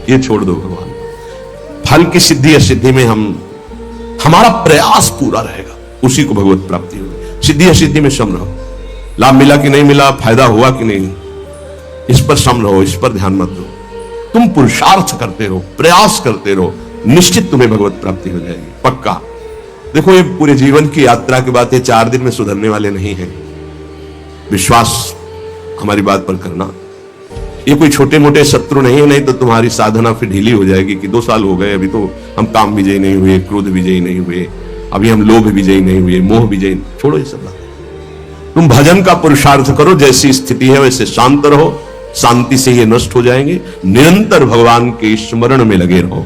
ये छोड़ दो भगवान। फल की सिद्धि असिद्धि में हमारा प्रयास पूरा रहेगा, उसी को भगवत प्राप्ति होगी। सिद्धि असिद्धि में सम रहो, लाभ मिला कि नहीं मिला, फायदा हुआ कि नहीं, इस पर सम रहो, इस पर ध्यान मत दो। तुम पुरुषार्थ करते रहो, प्रयास करते रहो, निश्चित तुम्हें भगवत प्राप्ति हो जाएगी, पक्का। देखो ये पूरे जीवन की यात्रा की बात है, 4 दिन में सुधरने वाले नहीं है। विश्वास हमारी बात पर करना, ये कोई छोटे मोटे शत्रु नहीं है, नहीं तो तुम्हारी साधना फिर ढीली हो जाएगी कि 2 साल हो गए, अभी तो हम काम विजयी नहीं हुए, क्रोध विजयी नहीं हुए, अभी हम लोभ विजयी नहीं हुए, मोह विजयी। छोड़ो ये सब बात, तुम भजन का पुरुषार्थ करो, जैसी स्थिति है वैसे शांत रहो, शांति से ये नष्ट हो जाएंगे। निरंतर भगवान के स्मरण में लगे रहो।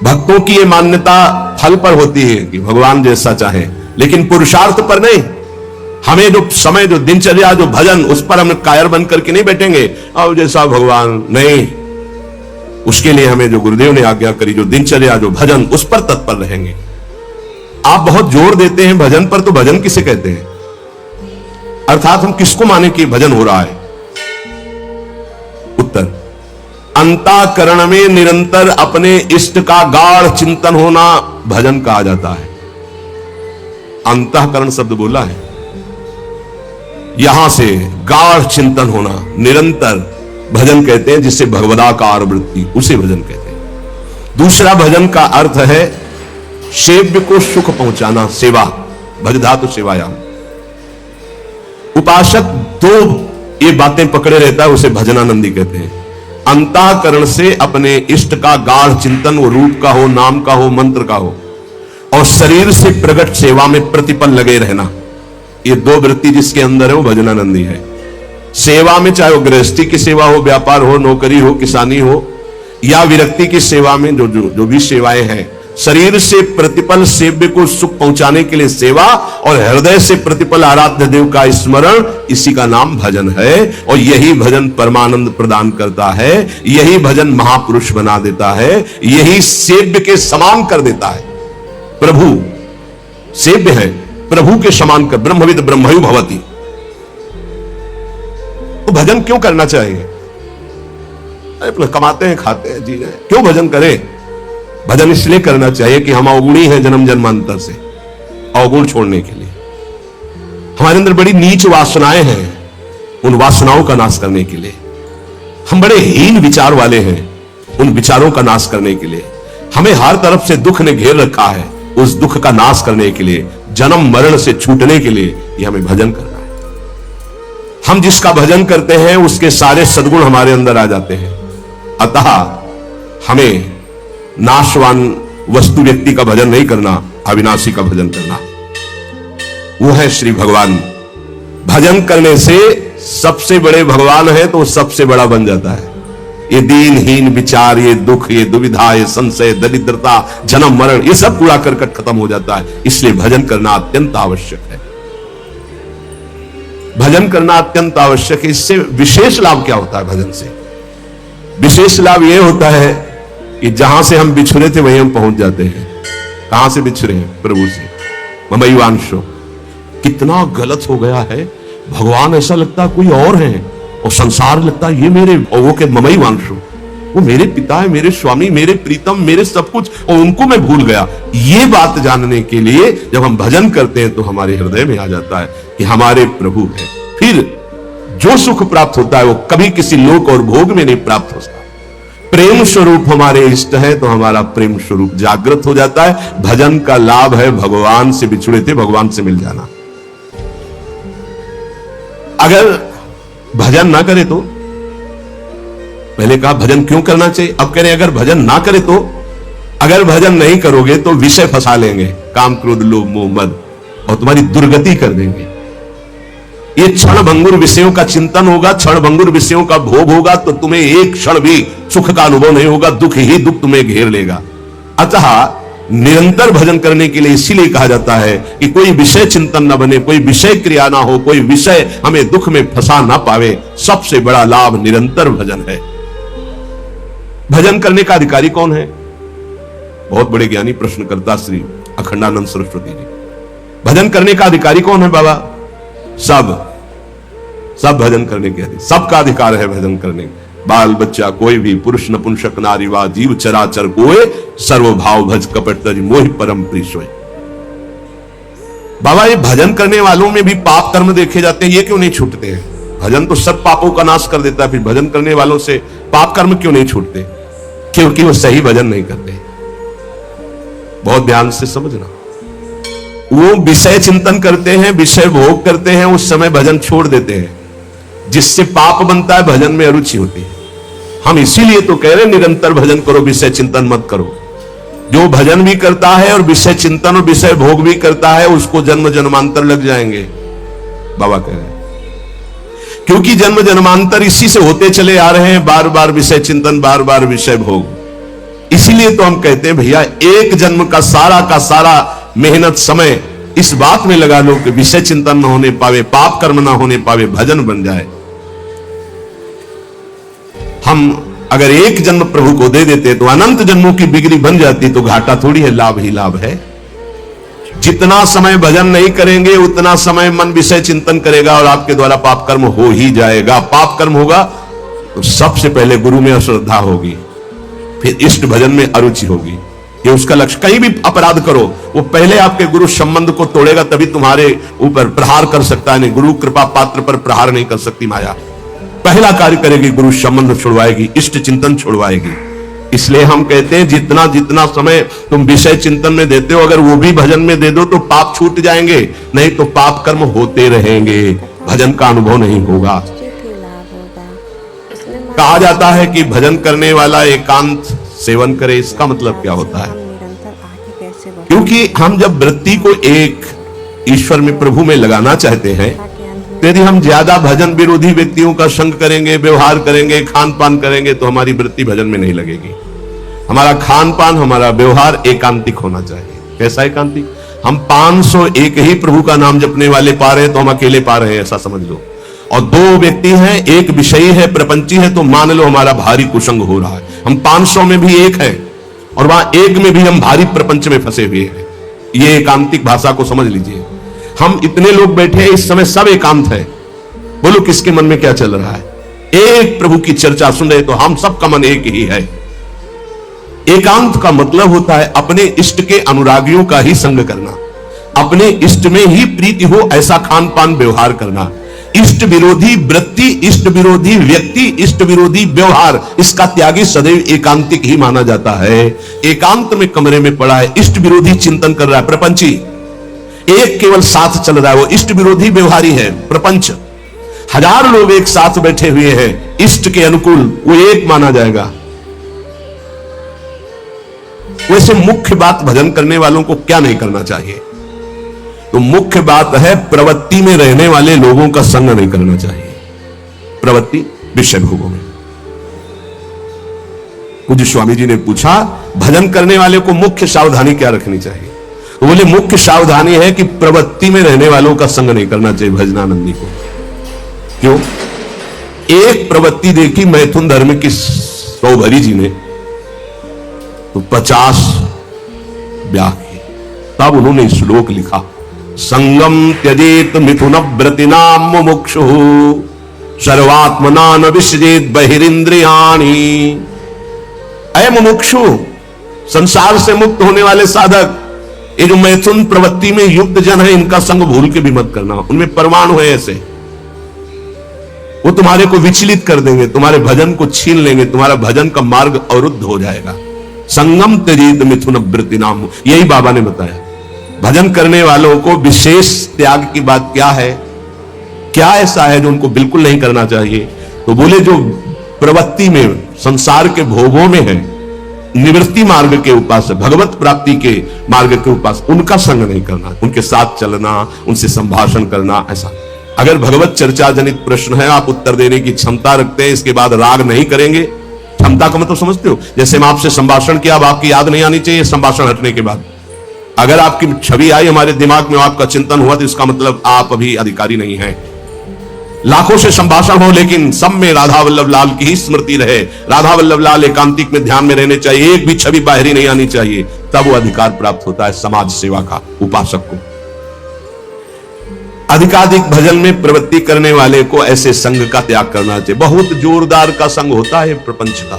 भक्तों की ये मान्यता फल पर होती है कि भगवान जैसा चाहे, लेकिन पुरुषार्थ पर नहीं। हमें जो समय, जो दिनचर्या, जो भजन, उस पर हम कायर बन करके नहीं बैठेंगे अब जैसा भगवान नहीं। उसके लिए हमें जो गुरुदेव ने आज्ञा करी, जो दिनचर्या, जो भजन, उस पर तत्पर रहेंगे। आप बहुत जोर देते हैं भजन पर, तो भजन किसे कहते हैं? अर्थात हम किसको माने कि भजन हो रहा है? उत्तर, अंतःकरण में निरंतर अपने इष्ट का गाढ़ चिंतन होना भजन कहा जाता है। अंतःकरण शब्द बोला है, यहां से गाढ़ चिंतन होना, निरंतर भजन कहते हैं, जिसे भगवदाकार वृत्ति, उसे भजन कहते हैं। दूसरा भजन का अर्थ है सेव्य को सुख पहुंचाना, सेवा, भज धातु सेवायाम। उपासक 2 ये बातें पकड़े रहता है, उसे भजनानंदी कहते हैं। अंतःकरण से अपने इष्ट का गाढ़ चिंतन, वो रूप का हो, नाम का हो, मंत्र का हो, और शरीर से प्रकट सेवा में प्रतिपल लगे रहना, ये 2 वृत्ति जिसके अंदर है वो भजनानंदी है। सेवा में, चाहे वो गृहस्थी की सेवा हो, व्यापार हो, नौकरी हो, किसानी हो, या विरक्ति की सेवा में, जो भी सेवाएं हैं, शरीर से प्रतिपल सेव्य को सुख पहुंचाने के लिए सेवा, और हृदय से प्रतिपल आराध्य देव का स्मरण, इसी का नाम भजन है। और यही भजन परमानंद प्रदान करता है, यही भजन महापुरुष बना देता है, यही सेव्य के समान कर देता है। प्रभु सेव्य है, प्रभु के समान कर, ब्रह्मविद ब्रह्मयु भवति। तो भजन क्यों करना चाहिए? अरे कमाते हैं, खाते हैं, जी रहे हैं, क्यों भजन करें? भजन इसलिए करना चाहिए कि हम अवगुणी हैं जन्म जन्मांतर से, अवगुण छोड़ने के लिए। हमारे अंदर बड़ी नीच वासनाएं हैं, उन वासनाओं का नाश करने के लिए। हम बड़े हीन विचार वाले हैं, उन विचारों का नाश करने के लिए। हमें हर तरफ से दुख ने घेर रखा है, उस दुख का नाश करने के लिए, जन्म मरण से छूटने के लिए ये हमें भजन करना है। हम जिसका भजन करते हैं उसके सारे सद्गुण हमारे अंदर आ जाते हैं। अतः हमें नाशवान वस्तु व्यक्ति का भजन नहीं करना, अविनाशी का भजन करना, वो है श्री भगवान। भजन करने से सबसे बड़े भगवान है तो सबसे बड़ा बन जाता है। ये दीनहीन विचार, ये दुख, ये दुविधा, ये संशय, दरिद्रता, जन्म मरण, ये सब कूड़ा करकट खत्म हो जाता है। इसलिए भजन करना अत्यंत आवश्यक है। भजन करना अत्यंत आवश्यक है। इससे विशेष लाभ क्या होता है? भजन से विशेष लाभ यह होता है कि जहां से हम बिछुड़े थे वहीं हम पहुंच जाते हैं। कहां से बिछुड़े हैं? प्रभु से। ममैवांशो, कितना गलत हो गया है। भगवान ऐसा लगता है कोई और है, और संसार लगता है ये मेरे, और वो के ममैवांशो, वो मेरे पिता है, मेरे स्वामी, मेरे प्रीतम, मेरे सब कुछ, और उनको मैं भूल गया। ये बात जानने के लिए जब हम भजन करते हैं तो हमारे हृदय में आ जाता है कि हमारे प्रभु है। फिर जो सुख प्राप्त होता है वो कभी किसी लोक और भोग में नहीं प्राप्त होता। प्रेम स्वरूप हमारे इष्ट है तो हमारा प्रेम स्वरूप जागृत हो जाता है। भजन का लाभ है भगवान से बिछुड़े थे भगवान से मिल जाना। अगर भजन ना करे तो, पहले कहा भजन क्यों करना चाहिए, अब कह रहे अगर भजन ना करे तो, अगर भजन नहीं करोगे तो विषय फंसा लेंगे, काम क्रोध लोभ मोह मद, और तुम्हारी दुर्गति कर देंगे। ये क्षण भंगुर विषयों का चिंतन होगा, क्षण भंगुर विषयों का भोग होगा, तो तुम्हें एक क्षण भी सुख का अनुभव नहीं होगा, दुख ही दुख तुम्हें घेर लेगा। अतः निरंतर भजन करने के लिए इसीलिए कहा जाता है कि कोई विषय चिंतन ना बने, कोई विषय क्रिया ना हो, कोई विषय हमें दुख में फंसा ना पावे। सबसे बड़ा लाभ निरंतर भजन है। भजन करने का अधिकारी कौन है? बहुत बड़े ज्ञानी प्रश्नकर्ता श्री अखंडानंद सरस्वती जी। भजन करने का अधिकारी कौन है बाबा? सब भजन करने के अधिकारी, सबका अधिकार है भजन करने। बाल बच्चा कोई भी, पुरुष नपुंसक नारी वा जीव चराचर कोय, सर्वभाव भज कपट तज मोहि परम प्रिय सोय। बाबा ये भजन करने वालों में भी पाप कर्म देखे जाते हैं, ये क्यों नहीं छूटते हैं? भजन तो सब पापों का नाश कर देता है, फिर भजन करने वालों से पाप कर्म क्यों नहीं छूटते? क्योंकि वो सही भजन नहीं करते। बहुत ध्यान से समझना, वो विषय चिंतन करते हैं, विषय भोग करते हैं, उस समय भजन छोड़ देते हैं, जिससे पाप बनता है, भजन में अरुचि होती है। हम इसीलिए तो कह रहे हैं निरंतर भजन करो, विषय चिंतन मत करो। जो भजन भी करता है और विषय चिंतन और विषय भोग भी करता है, उसको जन्म जन्मांतर लग जाएंगे, बाबा कह रहे हैं। क्योंकि जन्म जन्मांतर इसी से होते चले आ रहे हैं, बार बार विषय चिंतन, बार बार विषय भोग। इसीलिए तो हम कहते हैं भैया एक जन्म का सारा मेहनत समय इस बात में लगा लो कि विषय चिंतन न होने पावे, पाप कर्म ना होने पावे, भजन बन जाए। हम अगर एक जन्म प्रभु को दे देते तो अनंत जन्मों की बिगड़ी बन जाती, तो घाटा थोड़ी है, लाभ ही लाभ है। जितना समय भजन नहीं करेंगे उतना समय मन विषय चिंतन करेगा और आपके द्वारा पाप कर्म हो ही जाएगा। पाप कर्म होगा तो सबसे पहले गुरु में अश्रद्धा होगी, फिर इष्ट भजन में अरुचि होगी। ये उसका लक्ष्य। कहीं भी अपराध करो, वो पहले आपके गुरु संबंध को तोड़ेगा, तभी तुम्हारे ऊपर प्रहार कर सकता है। नहीं, गुरु कृपा पात्र पर प्रहार नहीं कर सकती माया। पहला कार्य करेगी, गुरु संबंध छुड़वाएगी, इष्ट चिंतन छुड़वाएगी। इसलिए हम कहते हैं जितना जितना समय तुम विषय चिंतन में देते हो, अगर वो भी भजन में दे दो तो पाप छूट जाएंगे, नहीं तो पाप कर्म होते रहेंगे, भजन का अनुभव नहीं होगा। कहा जाता है कि भजन करने वाला एकांत सेवन करे, इसका मतलब क्या होता है? क्योंकि हम जब वृत्ति को एक ईश्वर में, प्रभु में लगाना चाहते हैं, यदि हम ज्यादा भजन विरोधी व्यक्तियों का संग करेंगे, व्यवहार करेंगे, खान पान करेंगे, तो हमारी वृत्ति भजन में नहीं लगेगी। हमारा खान पान, हमारा व्यवहार एकांतिक होना चाहिए। कैसा एकांतिक? हम 501 ही प्रभु का नाम जपने वाले पा रहे हैं तो हम अकेले पा रहे हैं, ऐसा समझ लो। और 2 व्यक्ति हैं, एक विषयी है, प्रपंची है, तो मान लो हमारा भारी कुसंग हो रहा है। हम 500 में भी एक है और वहां एक में भी हम भारी प्रपंच में फंसे हुए हैं। ये एकांतिक भाषा को समझ लीजिए। हम इतने लोग बैठे हैं इस समय, सब एकांत है। बोलो किसके मन में क्या चल रहा है? एक प्रभु की चर्चा सुन रहे तो हम सबका मन एक ही है। एकांत का मतलब होता है अपने इष्ट के अनुरागियों का ही संग करना, अपने इष्ट में ही प्रीति हो ऐसा खान पान व्यवहार करना। इष्ट विरोधी वृत्ति, इष्ट विरोधी व्यक्ति, इष्ट विरोधी व्यवहार, इसका त्यागी सदैव एकांतिक ही माना जाता है। एकांत में कमरे में पड़ा है, इष्ट विरोधी चिंतन कर रहा है, प्रपंची। एक केवल साथ चल रहा है, वो इष्ट विरोधी व्यवहारी है, प्रपंच। 1000 लोग एक साथ बैठे हुए हैं इष्ट के अनुकूल, वो एक माना जाएगा। वैसे मुख्य बात भजन करने वालों को क्या नहीं करना चाहिए? तो मुख्य बात है प्रवृत्ति में रहने वाले लोगों का संग नहीं करना चाहिए। प्रवृत्ति विषय भोगों में। पूज्य स्वामी जी ने पूछा भजन करने वाले को मुख्य सावधानी क्या रखनी चाहिए? तो बोले मुख्य सावधानी है कि प्रवृत्ति में रहने वालों का संग नहीं करना चाहिए भजनानंदी को। क्यों? एक प्रवृत्ति देखी मैथुन धर्म की सौभरी जी ने, तो 50 ब्याह किए। तब उन्होंने श्लोक लिखा, संगम त्यजेत मिथुन व्रतिनाम मुमुक्षु सर्वात्मना न विसजेत बहिरिंद्रियाणि। अय मुमुक्षु, संसार से मुक्त होने वाले साधक, ये जो मैथुन प्रवृत्ति में युक्त जन है, इनका संग भूल के भी मत करना। उनमें परमाणु है ऐसे, वो तुम्हारे को विचलित कर देंगे, तुम्हारे भजन को छीन लेंगे, तुम्हारा भजन का मार्ग अवरुद्ध हो जाएगा। संगम त्यजेत मिथुन व्रतिनाम, यही बाबा ने बताया। भजन करने वालों को विशेष त्याग की बात क्या है? क्या ऐसा है जो उनको बिल्कुल नहीं करना चाहिए? तो बोले जो प्रवृत्ति में, संसार के भोगों में है, निवृत्ति मार्ग के उपास, भगवत प्राप्ति के मार्ग के उपास, उनका संग नहीं करना, उनके साथ चलना, उनसे संभाषण करना। ऐसा अगर भगवत चर्चा जनित प्रश्न है, आप उत्तर देने की क्षमता रखते हैं, इसके बाद राग नहीं करेंगे। क्षमता का मतलब समझते हो? जैसे मैं आपसे संभाषण किया, अब आपकी याद नहीं आनी चाहिए संभाषण हटने के बाद। अगर आपकी छवि आई हमारे दिमाग में, आपका चिंतन हुआ, तो इसका मतलब आप अभी अधिकारी नहीं हैं। लाखों से संभाषण हो, लेकिन सब में राधा वल्लभ लाल की ही स्मृति रहे, राधा वल्लभ लाल एकांतिक में ध्यान में रहने चाहिए, एक भी छवि बाहरी नहीं आनी चाहिए, तब वो अधिकार प्राप्त होता है समाज सेवा का उपासक को। अधिकाधिक भजन में प्रवृत्ति करने वाले को ऐसे संग का त्याग करना चाहिए। बहुत जोरदार का संग होता है प्रपंच का।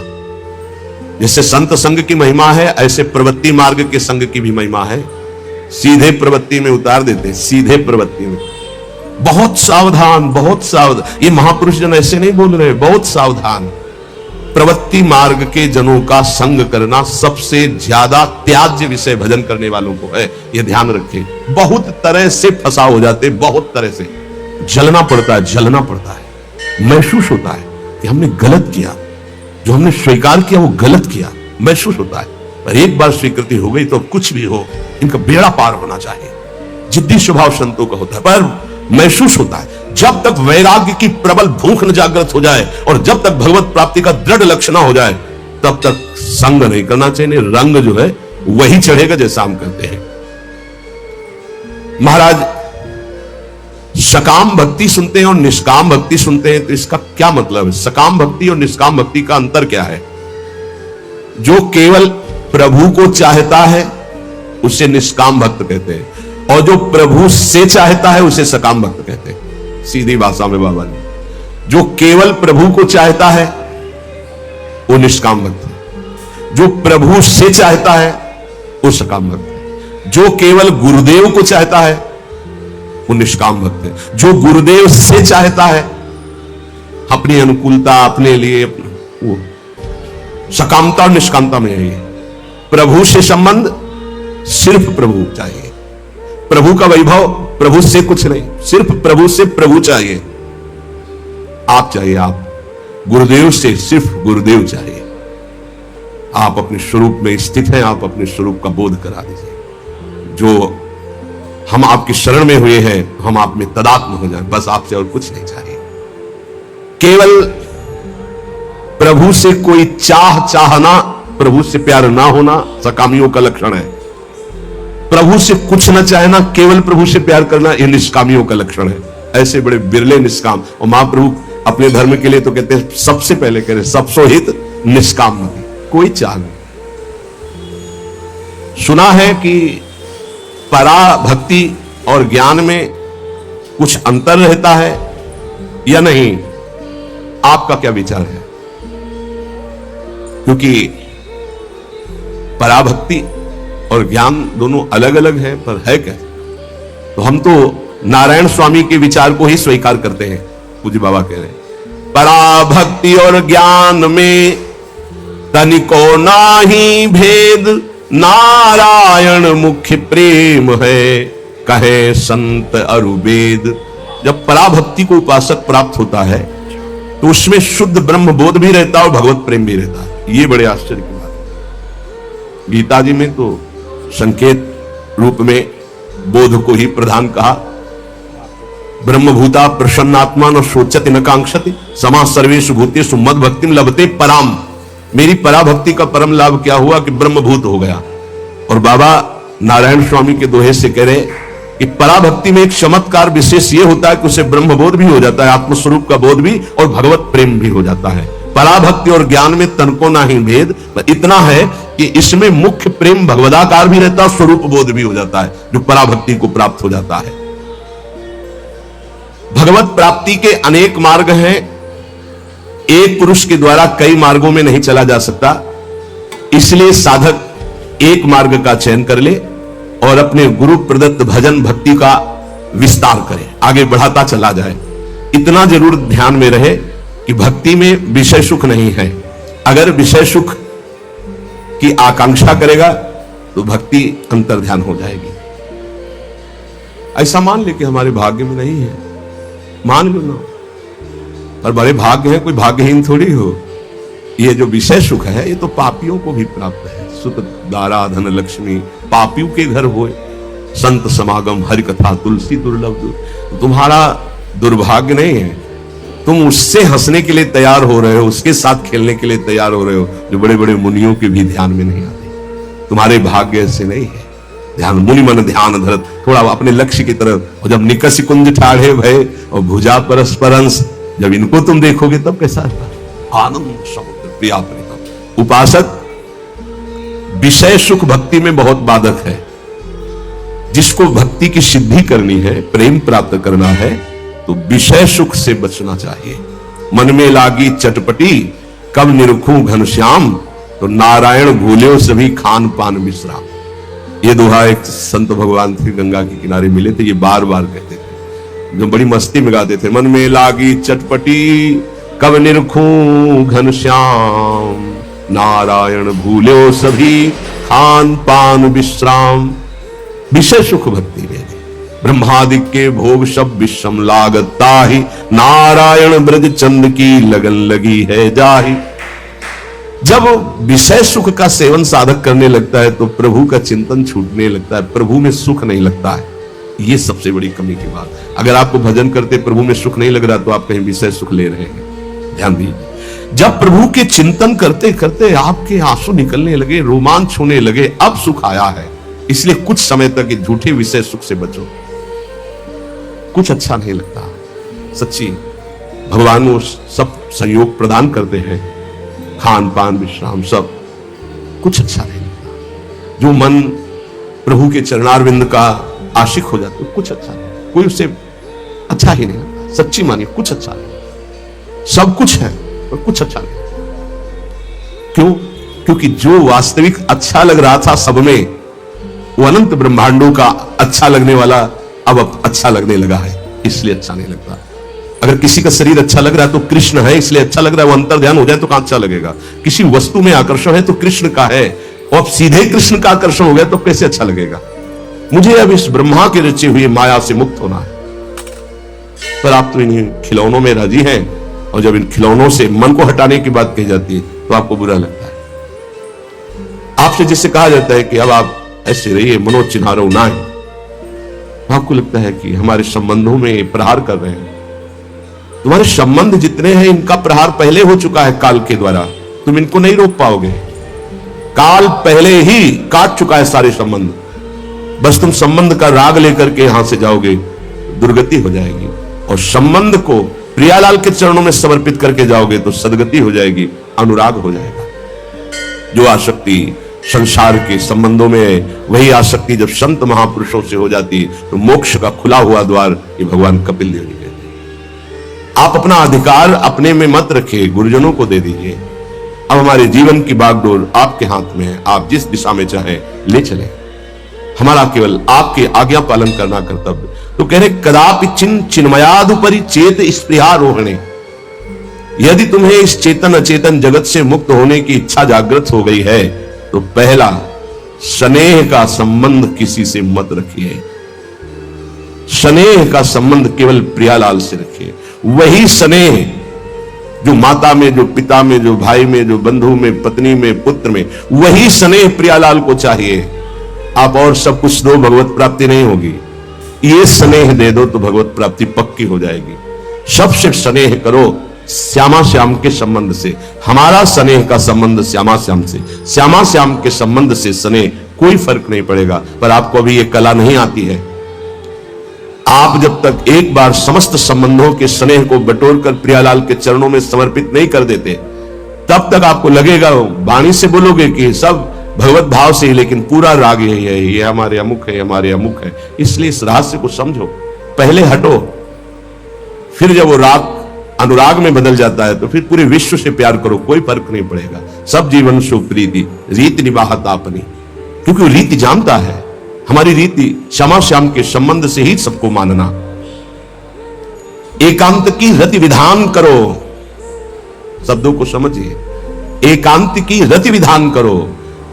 जैसे संत संग की महिमा है, ऐसे प्रवृत्ति मार्ग के संग की भी महिमा है। सीधे प्रवृत्ति में उतार देते, सीधे प्रवृत्ति में। बहुत सावधान, बहुत सावधान। ये महापुरुष जन ऐसे नहीं बोल रहे, बहुत सावधान। प्रवृत्ति मार्ग के जनों का संग करना सबसे ज्यादा त्याज्य विषय भजन करने वालों को है, यह ध्यान रखें। बहुत तरह से फंसा हो जाते, बहुत तरह से जलना पड़ता है, जलना पड़ता है। महसूस होता है कि हमने गलत किया, जो हमने स्वीकार किया वो गलत किया, महसूस होता है। पर एक बार स्वीकृति हो गई तो कुछ भी हो, इनका बेड़ा पार होना चाहिए। जिद्दी स्वभाव संतों का होता है, पर महसूस होता है। जब तक वैराग्य की प्रबल भूख न जागृत हो जाए और जब तक भगवत प्राप्ति का दृढ़ लक्ष्य ना हो जाए, तब तक संग नहीं करना चाहिए। रंग जो है वही चढ़ेगा जैसा हम करते हैं। महाराज, सकाम भक्ति सुनते हैं और निष्काम भक्ति सुनते हैं, तो इसका क्या मतलब है? सकाम भक्ति और निष्काम भक्ति का अंतर क्या है? जो केवल प्रभु को चाहता है उसे निष्काम भक्त कहते हैं, और जो प्रभु से चाहता है उसे सकाम भक्त कहते हैं। सीधी भाषा में बाबा ने, जो केवल प्रभु को चाहता है वो निष्काम भक्त है, जो प्रभु से चाहता है वो सकाम भक्त है, जो केवल गुरुदेव को चाहता है वो निष्काम भक्त है, जो गुरुदेव से चाहता है अपनी अनुकूलता अपने लिए, वो सकामता और निष्कामता में है। प्रभु से संबंध सिर्फ प्रभु चाहिए, प्रभु का वैभव, प्रभु से कुछ नहीं, सिर्फ प्रभु से प्रभु चाहिए। आप चाहिए, आप गुरुदेव से सिर्फ गुरुदेव चाहिए। आप अपने स्वरूप में स्थित हैं, आप अपने स्वरूप का बोध करा दीजिए। जो हम आपकी शरण में हुए हैं, हम आप में तदात्म हो जाए, बस आपसे और कुछ नहीं चाहिए। केवल प्रभु से कोई चाहना, प्रभु से प्यार ना होना सकामियों का लक्षण है। प्रभु से कुछ न चाहना, केवल प्रभु से प्यार करना, यह निष्कामियों का लक्षण है। ऐसे बड़े बिरले निष्काम। और महाप्रभु अपने धर्म के लिए तो कहते हैं, सबसे पहले कह रहे सबसो हित निष्काम मति, कोई चाह नहीं। सुना है कि पराभक्ति और ज्ञान में कुछ अंतर रहता है या नहीं? आपका क्या विचार है? क्योंकि पराभक्ति और ज्ञान दोनों अलग अलग है, पर है क्या? तो हम तो नारायण स्वामी के विचार को ही स्वीकार करते हैं। पूज्य बाबा कह रहे हैं, पराभक्ति और ज्ञान में तनिको नाही भेद, नारायण मुख्य प्रेम है, कहे संत अरुवेद। जब पराभक्ति को उपासक प्राप्त होता है तो उसमें शुद्ध ब्रह्म बोध भी रहता है और भगवत प्रेम भी रहता है। ये बड़े आश्चर्य की बात है। गीता जी में तो संकेत रूप में बोध को ही प्रधान कहा। ब्रह्मभूता प्रसन्नात्मा न सोचति न कांक्षति, समा सर्वेषु भूतेषु मद भक्तिम लभते पराम। मेरी पराभक्ति का परम लाभ क्या हुआ कि ब्रह्मभूत हो गया। और बाबा नारायण स्वामी के दोहे से कह रहे कि पराभक्ति में एक चमत्कार विशेष ये होता है कि उसे ब्रह्मबोध भी हो जाता है, आत्मस्वरूप का बोध भी, और भगवत प्रेम भी हो जाता है। पराभक्ति और ज्ञान में तनको ना ही भेद, इतना है कि इसमें मुख्य प्रेम भगवदाकार भी रहता है, स्वरूप बोध भी हो जाता है, जो पराभक्ति को प्राप्त हो जाता है। भगवत प्राप्ति के अनेक मार्ग हैं। एक पुरुष के द्वारा कई मार्गों में नहीं चला जा सकता, इसलिए साधक एक मार्ग का चयन कर ले और अपने गुरु प्रदत्त भजन भक्ति का विस्तार करे, आगे बढ़ाता चला जाए। इतना जरूर ध्यान में रहे कि भक्ति में विषय सुख नहीं है। अगर विषय सुख की आकांक्षा करेगा तो भक्ति अंतर्ध्यान हो जाएगी। ऐसा मान ले कि हमारे भाग्य में नहीं है, मान लो ना, पर बड़े भाग्य है, कोई भाग्यहीन थोड़ी हो। ये जो विषय सुख है ये तो पापियों को भी प्राप्त है। सुत दारा धन लक्ष्मी पापियों के घर होए, संत समागम हरि कथा तुलसी दुर्लभ। तुम्हारा दुर्भाग्य नहीं है, तुम उससे हंसने के लिए तैयार हो रहे हो, उसके साथ खेलने के लिए तैयार हो रहे हो जो बड़े बड़े मुनियों के भी ध्यान में नहीं आते। तुम्हारे भाग्य से नहीं है। ध्यान मुनि मन ध्यान धरत, थोड़ा अपने लक्ष्य की तरफ। और जब निकस कुंज ठाढ़े भय और भुजा परस्परंस, जब इनको तुम देखोगे तब कैसा आनंद समुद्र प्रिया प्रियम। उपासक विषय सुख भक्ति में बहुत बाधक है। जिसको भक्ति की सिद्धि करनी है, प्रेम प्राप्त करना है, तो विषय सुख से बचना चाहिए। मन में लागी चटपटी, कब निरखूं घनश्याम, तो नारायण भूल्यो सभी खान पान विश्राम। ये दोहा एक संत भगवान थे, गंगा के किनारे मिले थे, ये बार बार कहते थे, जो बड़ी मस्ती में गाते थे। मन में लागी चटपटी, कब निरखूं घनश्याम, नारायण भूल्यो सभी खान पान विश्राम। विषय सुख भक्ति में ब्रह्मादि के भोग सब विषम लागता ही, नारायण ब्रज चंद की लगन लगी है जाही। जब विषय सुख का सेवन साधक करने लगता है तो प्रभु का चिंतन छूटने लगता है, प्रभु में सुख नहीं लगता है। ये सबसे बड़ी कमी की बात। अगर आपको भजन करते प्रभु में सुख नहीं लग रहा तो आप कहीं विषय सुख ले रहे हैं, ध्यान दीजिए। जब प्रभु के चिंतन करते करते आपके आंसू निकलने लगे, रोमांच होने लगे, अब सुख आया है। इसलिए कुछ समय तक झूठे विषय सुख से बचो, कुछ अच्छा नहीं लगता। सच्ची भगवान वो सब संयोग प्रदान करते हैं, खान पान विश्राम सब, कुछ अच्छा नहीं लगता। जो मन प्रभु के चरणारविंद का आशिक हो जाता है, कुछ अच्छा नहीं, कोई उसे अच्छा ही नहीं लगता। सच्ची मानिए, कुछ अच्छा नहीं। सब कुछ है पर कुछ अच्छा नहीं। क्यों? क्योंकि जो वास्तविक अच्छा लग रहा था सब में, वो अनंत ब्रह्मांडों का अच्छा लगने वाला अब अच्छा लगने लगा है, इसलिए अच्छा नहीं लगता। अगर किसी का शरीर अच्छा लग रहा है तो कृष्ण है इसलिए अच्छा लग रहा है, वो अंतर ध्यान हो जाए तो कहां अच्छा लगेगा। किसी वस्तु में आकर्षण है तो कृष्ण का है, और सीधे कृष्ण का आकर्षण हो गया तो कैसे अच्छा लगेगा। मुझे अब इस ब्रह्मा के रचे हुए माया से मुक्त होना है, पर आप तो इन खिलौनों में राजी हैं, और जब इन खिलौनों से मन को हटाने की बात कही जाती है तो आपको बुरा लगता है। आपसे जिससे कहा जाता है कि अब आप ऐसे रहिए, मनोचिन्हारो ना है, आपको लगता है कि हमारे संबंधों में प्रहार कर रहे हैं। तुम्हारे संबंध जितने हैं इनका प्रहार पहले हो चुका है काल के द्वारा, तुम इनको नहीं रोक पाओगे। काल पहले ही काट चुका है सारे संबंध। बस तुम संबंध का राग लेकर के यहां से जाओगे, दुर्गति हो जाएगी, और संबंध को प्रियालाल के चरणों में समर्पित करके जाओगे तो सदगति हो जाएगी, अनुराग हो जाएगा। जो आसक्ति संसार के संबंधों में, वही आसक्ति जब संत महापुरुषों से हो जाती तो मोक्ष का खुला हुआ द्वार ये भगवान कपिल देव जी कहते हैं। आप अपना अधिकार अपने में मत रखिए, गुरुजनों को दे दीजिए। अब हमारे जीवन की बागडोर आपके हाथ में है, आप जिस दिशा में चाहे ले चले, हमारा केवल आपके आज्ञा पालन करना कर्तव्य। तो कह रहे कदापि चिन्मयादुपरि चेत स्पृहारोहणे, यदि तुम्हें इस चेतन अचेतन जगत से मुक्त होने की इच्छा जागृत हो गई है तो पहला स्नेह का संबंध किसी से मत रखिए। स्नेह का संबंध केवल प्रियालाल से रखिए। वही स्नेह जो माता में, जो पिता में, जो भाई में, जो बंधु में, पत्नी में, पुत्र में, वही स्नेह प्रियालाल को चाहिए। आप और सब कुछ दो, भगवत प्राप्ति नहीं होगी। ये स्नेह दे दो तो भगवत प्राप्ति पक्की हो जाएगी। सबसे स्नेह करो श्यामा श्याम के संबंध से। हमारा स्नेह का संबंध श्यामा श्याम से, श्यामा श्याम के संबंध से स्नेह, कोई फर्क नहीं पड़ेगा। पर आपको अभी ये कला नहीं आती है। आप जब तक एक बार समस्त संबंधों के स्नेह को बटोर कर प्रियालाल के चरणों में समर्पित नहीं कर देते, तब तक आपको लगेगा, वाणी से बोलोगे कि सब भगवत भाव से ही, लेकिन पूरा राग यही है, ये हमारे अमुक है, हमारे अमुक है। इसलिए इस रहस्य को समझो, पहले हटो, फिर जब वो राग अनुराग में बदल जाता है तो फिर पूरे विश्व से प्यार करो, कोई फर्क नहीं पड़ेगा। सब जीवन सो प्रीति रीति निभात आपनी, क्योंकि रीति जानता है। हमारी रीति श्यामा श्याम के संबंध से ही सबको मानना। एकांत की रति विधान करो, शब्दों को समझिए। एकांत की रति विधान करो,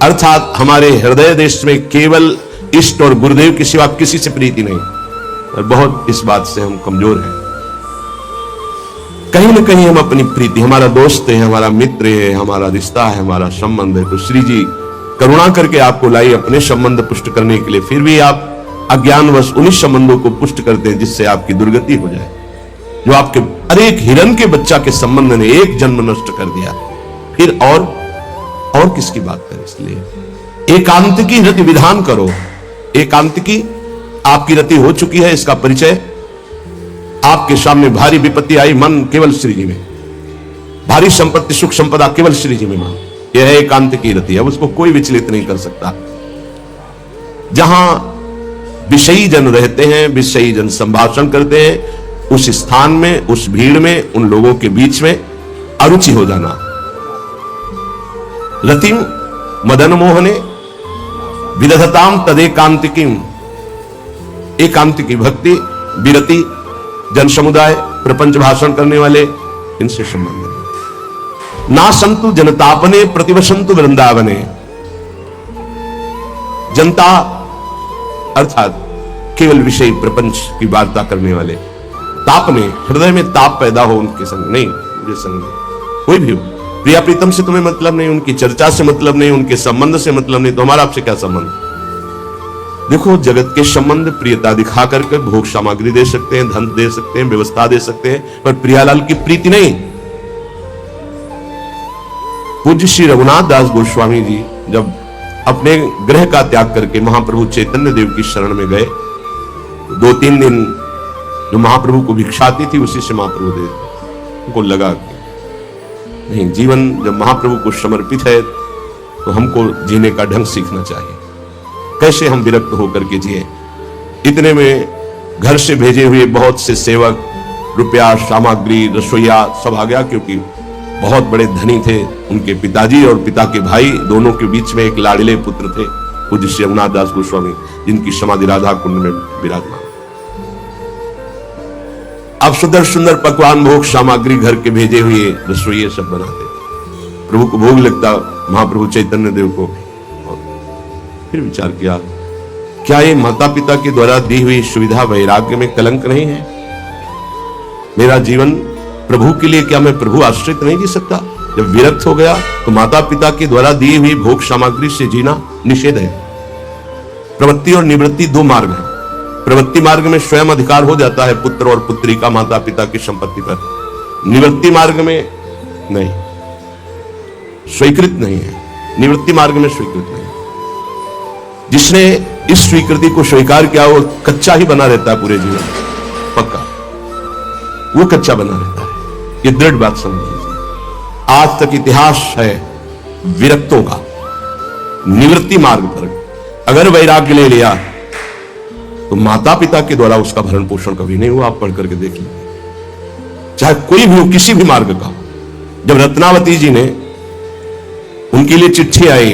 अर्थात हमारे हृदय देश में केवल इष्ट और गुरुदेव के सिवा किसी से प्रीति नहीं। और बहुत इस बात से हम कमजोर हैं। कहीं ना कहीं हम अपनी प्रीति, हमारा दोस्त है, हमारा मित्र है, हमारा रिश्ता है, हमारा संबंध है, तो श्री जी करुणा करके आपको लाई अपने संबंध पुष्ट करने के लिए, फिर भी आप अज्ञानवश उन्हीं संबंधों को पुष्ट करते हैं जिससे आपकी दुर्गति हो जाए। जो आपके अरे एक हिरण के बच्चा के संबंध ने एक जन्म नष्ट कर दिया, फिर और किसकी बात करें। इसलिए एकांत की रति विधान करो। एकांत की आपकी रति हो चुकी है, इसका परिचय आपके सामने भारी विपत्ति आई, मन केवल श्री जी में, भारी संपत्ति सुख संपदा केवल श्री जी में मन, यह है एकांत की रति। अब उसको कोई विचलित नहीं कर सकता। जहां विषयी जन रहते हैं, विषयी जन संभाषण करते हैं, उस स्थान में, उस भीड़ में, उन लोगों के बीच में अरुचि हो जाना। रतिम मदन मोहने विदधताम तदेकांतिकीम, एकांतिकी भक्ति, विरति, जन समुदाय, प्रपंच भाषण करने वाले, इनसे संबंध है। ना संतु जनतापने प्रतिवसंतु वृंदावने, जनता अर्थात केवल विषय प्रपंच की वार्ता करने वाले, तापने, हृदय में ताप पैदा हो उनके संग नहीं, मुझे संग नहीं, कोई भी हो, प्रिया प्रीतम से तुम्हें मतलब नहीं, उनकी चर्चा से मतलब नहीं, उनके संबंध से मतलब नहीं, तो हमारा आपसे क्या संबंध। देखो, जगत के संबंध प्रियता दिखा करके भोग सामग्री दे सकते हैं, धन दे सकते हैं, व्यवस्था दे सकते हैं, पर प्रियालाल की प्रीति नहीं। पूज्य श्री रघुनाथ दास गोस्वामी जी जब अपने गृह का त्याग करके महाप्रभु चैतन्य देव की शरण में गए, 2-3 दिन जो महाप्रभु को भिक्षा आती थी उसी से महाप्रभु दे, उनको लगा कि नहीं, जीवन जब महाप्रभु को समर्पित है तो हमको जीने का ढंग सीखना चाहिए, कैसे हम विरक्त होकर के जिए। इतने में घर से भेजे हुए बहुत से सेवक, रुपया, सामग्री, रसोईया सब आ गया, क्योंकि बहुत बड़े धनी थे उनके पिताजी और पिता के भाई, दोनों के बीच में एक लाडले पुत्र थे पूज्य श्री रघुनाथ दास गोस्वामी, जिनकी समाधि राधा कुंड में विराजमान। अब सुंदर सुंदर पकवान, भोग सामग्री घर के भेजे हुए रसोइये सब बनाते, प्रभु को भोग लगता, महाप्रभु चैतन्य देव को। फिर विचार किया, क्या ये माता पिता के द्वारा दी हुई सुविधा वैराग्य में कलंक नहीं है? मेरा जीवन प्रभु के लिए, क्या मैं प्रभु आश्रित नहीं जी सकता? जब विरक्त हो गया तो माता पिता के द्वारा दी हुई भोग सामग्री से जीना निषेध है। प्रवृत्ति और निवृत्ति 2 मार्ग हैं। प्रवृत्ति मार्ग में स्वयं अधिकार हो जाता है पुत्र और पुत्री का माता पिता की संपत्ति पर, निवृत्ति मार्ग में नहीं, स्वीकृत नहीं है। निवृत्ति मार्ग में स्वीकृत नहीं। जिसने इस स्वीकृति को स्वीकार किया वो कच्चा ही बना रहता है पूरे जीवन, पक्का वो कच्चा बना रहता है। ये दृढ़ बात समझ लीजिए। आज तक इतिहास है विरक्तों का। निवृत्ति मार्ग पर अगर वैराग्य ले लिया तो माता पिता के द्वारा उसका भरण पोषण कभी नहीं हुआ। आप पढ़ करके देख लीजिए, चाहे कोई भी हो, किसी भी मार्ग का। जब रत्नावती जी ने, उनके लिए चिट्ठी आई,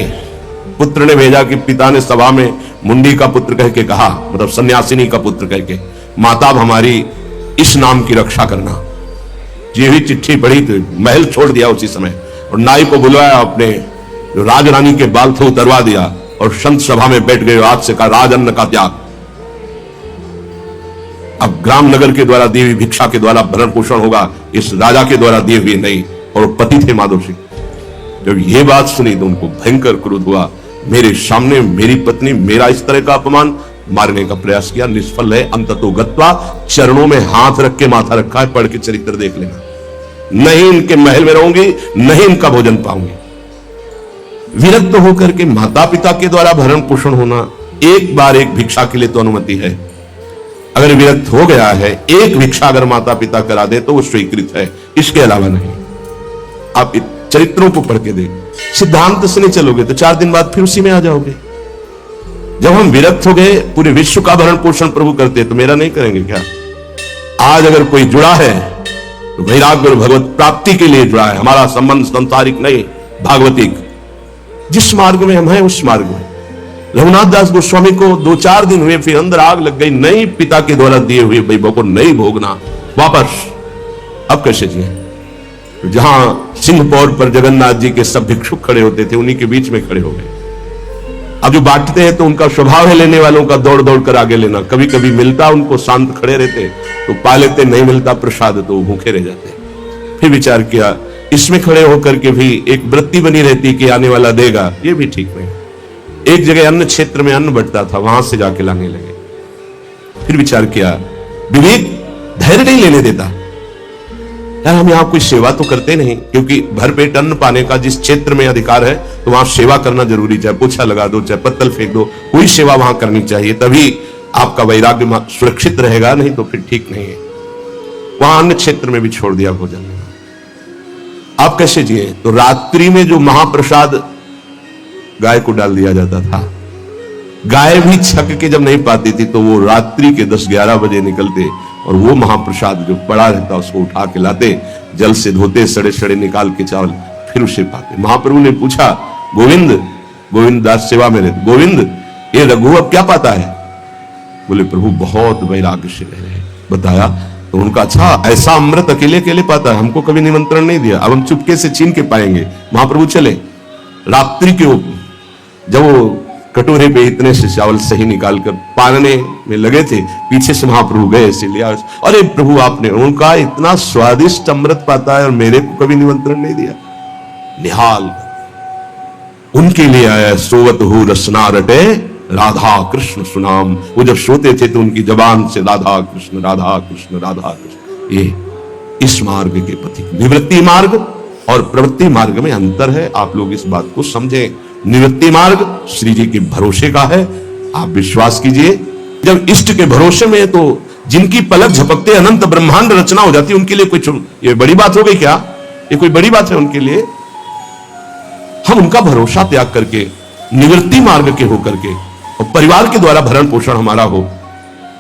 पुत्र ने भेजा कि पिता ने सभा में मुंडी का पुत्र कह के कहा, मतलब सन्यासिनी का पुत्र कह के, माता अब हमारी इस नाम की रक्षा करना। ये भी चिट्ठी पढ़ी तो महल छोड़ दिया उसी समय, और नाई को बुलवाया, अपने जो राजरानी के बाल थे उतरवा दिया, और संत सभा में बैठ गए। आज से कहा राजअन्न का त्याग। अब ग्राम नगर के द्वारा दी हुई भिक्षा के द्वारा भरण पोषण होगा, इस राजा के द्वारा दिए हुए नहीं। और पति थे माधव सिंह। जब ये बात सुनी तो उनको भयंकर क्रोध हुआ। मेरे सामने मेरी पत्नी, मेरा इस तरह का अपमान, मारने का प्रयास किया, निष्फल है। अंततो गत्वा, चरणों में हाथ रख के माथा रखा है, पढ़ के चरित्र देख लेना। नहीं इनके महल में रहूंगी, नहीं इनका भोजन पाऊंगी। विरक्त होकर के माता पिता के द्वारा भरण पोषण होना, एक बार एक भिक्षा के लिए तो अनुमति है। अगर विरक्त हो गया है, एक भिक्षा अगर माता पिता करा दे तो वो स्वीकृत है, इसके अलावा नहीं। आप चरित्रों को पढ़ के देख, सिद्धांत से नहीं चलोगे तो 4 दिन बाद फिर उसी में आ जाओगे। जब हम विरक्त हो गए, पूरे विश्व का भरण पोषण प्रभु करते, तो मेरा नहीं करेंगे क्या? आज अगर कोई जुड़ा है तो वैराग्य और भगवत प्राप्ति के लिए जुड़ा है। हमारा संबंध संसारिक नहीं, भागवतिक। जिस मार्ग में हम हैं उस मार्ग में। रघुनाथ दास गोस्वामी को 2-4 दिन हुए, फिर अंदर आग लग गई। नहीं, पिता के द्वारा दिए हुए वैभव को नहीं भोगना, वापस। अब कैसे जिए? जहां सिंहपौर पर जगन्नाथ जी के सब भिक्षुक खड़े होते थे, उन्हीं के बीच में खड़े हो गए। अब जो बांटते हैं तो उनका स्वभाव है लेने वालों का दौड़ दौड़ कर आगे लेना। कभी कभी मिलता उनको, शांत खड़े रहते तो पा लेते, नहीं मिलता प्रसाद तो भूखे रह जाते। फिर विचार किया, इसमें खड़े होकर के भी एक वृत्ति बनी रहती कि आने वाला देगा, ये भी ठीक नहीं। एक जगह अन्न क्षेत्र में अन्न बंटता था, वहां से जाके लाने लगे। फिर विचार किया, विवेक धैर्य नहीं लेने देता। यार हम यहां कोई सेवा तो करते नहीं, क्योंकि भरपेट अन्न पाने का जिस क्षेत्र में अधिकार है तो वहां सेवा करना जरूरी। चाहे पोछा लगा दो, चाहे पत्तल फेंक दो, कोई सेवा वहां करनी चाहिए, तभी आपका वैराग्य सुरक्षित रहेगा, नहीं तो फिर ठीक नहीं है। वहां अन्य क्षेत्र में भी छोड़ दिया भोजन। आप कैसे जिए? तो रात्रि में जो महाप्रसाद गाय को डाल दिया जाता था, गाय भी छक के जब नहीं पाती थी तो वो रात्रि के 10-11 बजे निकलते और वो महाप्रसाद जो पड़ा रहता उसको उठा के लाते, जल से धोते, सड़े सड़े निकाल के चावल, फिर उसे पाते। महाप्रभु ने पूछा, गोविंद दास सेवा में रहते, गोविंद ये रघु अब क्या पाता है? बोले प्रभु बहुत वैराग्य से रह रहे। बताया तो उनका, अच्छा ऐसा अमृत अकेले अकेले पाता है, हमको कभी निमंत्रण नहीं दिया, अब हम चुपके से छीन के पाएंगे। महाप्रभु चले, रात्रि के जब वो कटोरे पे इतने से चावल सही निकाल कर पाने में लगे थे, पीछे से महाप्रभु गए ऐसे लिया, अरे प्रभु आपने, उनका इतना स्वादिष्ट अमृत पाता है और मेरे को कभी निमंत्रण नहीं दिया। निहाल उनके लिए आया, सोवत हो रसना रटे राधा कृष्ण सुनाम। वो जब सोते थे तो उनकी जबान से राधा कृष्ण राधा कृष्ण राधा कृष्ण। ये इस मार्ग के पथिक, निवृत्ति मार्ग और प्रवृत्ति मार्ग में अंतर है, आप लोग इस बात को समझें। निवृत्ति मार्ग श्री जी के भरोसे का है, आप विश्वास कीजिए। जब इष्ट के भरोसे में, तो जिनकी पलक झपकते अनंत ब्रह्मांड रचना हो जाती है, उनके लिए कोई ये बड़ी बात हो गई क्या? ये कोई बड़ी बात है उनके लिए? हम उनका भरोसा त्याग करके निवृत्ति मार्ग के होकर के और परिवार के द्वारा भरण पोषण हमारा हो,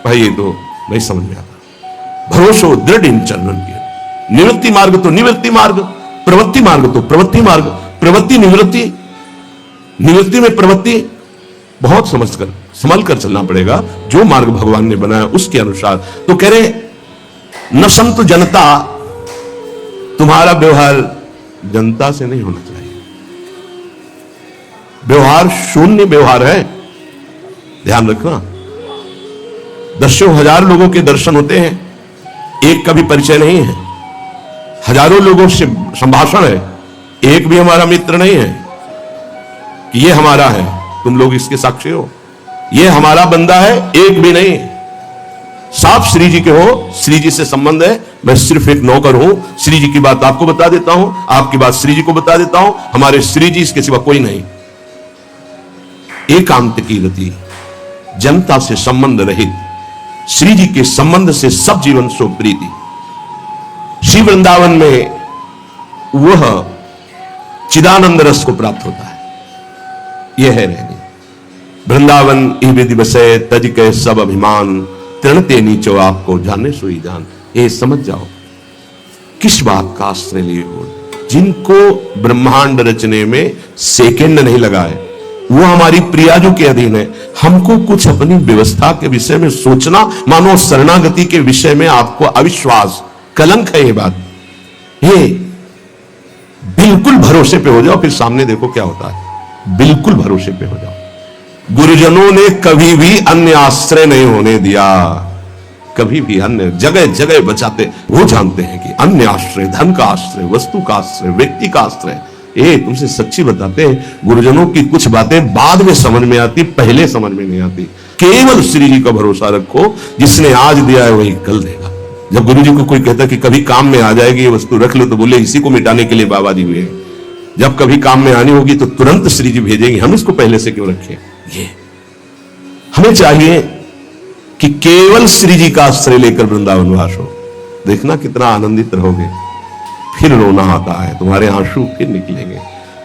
भाई ये तो नहीं समझ में आता। भरोसा दृढ़ इन चरणन के। निवृत्ति मार्ग तो निवृत्ति मार्ग, प्रवृत्ति मार्ग तो प्रवृत्ति मार्ग, प्रवृत्ति निवृत्ति, निवृत्ति में प्रवृत्ति बहुत समझकर संभल कर चलना पड़ेगा। जो मार्ग भगवान ने बनाया उसके अनुसार। तो कह रहे न संत जनता, तुम्हारा व्यवहार जनता से नहीं होना चाहिए, व्यवहार शून्य व्यवहार है, ध्यान रखना। दसों हजार लोगों के दर्शन होते हैं, एक का भी परिचय नहीं है। हजारों लोगों से संभाषण है, एक भी हमारा मित्र नहीं है कि ये हमारा है, तुम लोग इसके साक्षी हो, ये हमारा बंदा है, एक भी नहीं। साफ श्री जी के हो, श्री जी से संबंध है, मैं सिर्फ एक नौकर हूं, श्री जी की बात आपको बता देता हूं, आपकी बात श्री जी को बता देता हूं, हमारे श्री जी इसके सिवा कोई नहीं। एकांत की रति, जनता से संबंध रहित, श्री जी के संबंध से सब जीवन सो प्रीति। श्री वृंदावन में वह चिदानंद रस को प्राप्त होता है, यह है रहनी। वृंदावन विधि बसे तज के सब अभिमान, तृणते नीचो आपको जाने सोई जान। ये समझ जाओ किस बात का आश्रय लिए हो। जिनको ब्रह्मांड रचने में सेकंड नहीं लगाए, वो हमारी प्रियाजू के अधीन है। हमको कुछ अपनी व्यवस्था के विषय में सोचना, मानो शरणागति के विषय में आपको अविश्वास, कलंक है ये बात। ये बिल्कुल भरोसे पे हो जाओ, फिर सामने देखो क्या होता है। बिल्कुल भरोसे पे हो जाओ। गुरुजनों ने कभी भी अन्य आश्रय नहीं होने दिया, कभी भी अन्य जगह जगह बचाते। वो जानते हैं कि अन्य आश्रय, धन का आश्रय, वस्तु का आश्रय, व्यक्ति का आश्रय, ये तुमसे सच्ची बताते हैं, गुरुजनों की कुछ बातें बाद में समझ में आती, पहले समझ में नहीं आती। केवल श्री जी का भरोसा रखो, जिसने आज दिया है वही कल देगा। जब गुरु जी को कोई कहता कि कभी काम में आ जाएगी ये वस्तु, रख लो, तो बोले इसी को मिटाने के लिए बाबा जी हुए हैं। जब कभी काम में आनी होगी तो तुरंत श्री जी भेजेंगे, हम इसको पहले से क्यों रखें। ये हमें चाहिए कि केवल श्री जी का आश्रय लेकर वृंदावन वास हो। देखना कितना आनंदित रहोगे। फिर रोना आता है, तुम्हारे आंसू फिर निकलेंगे।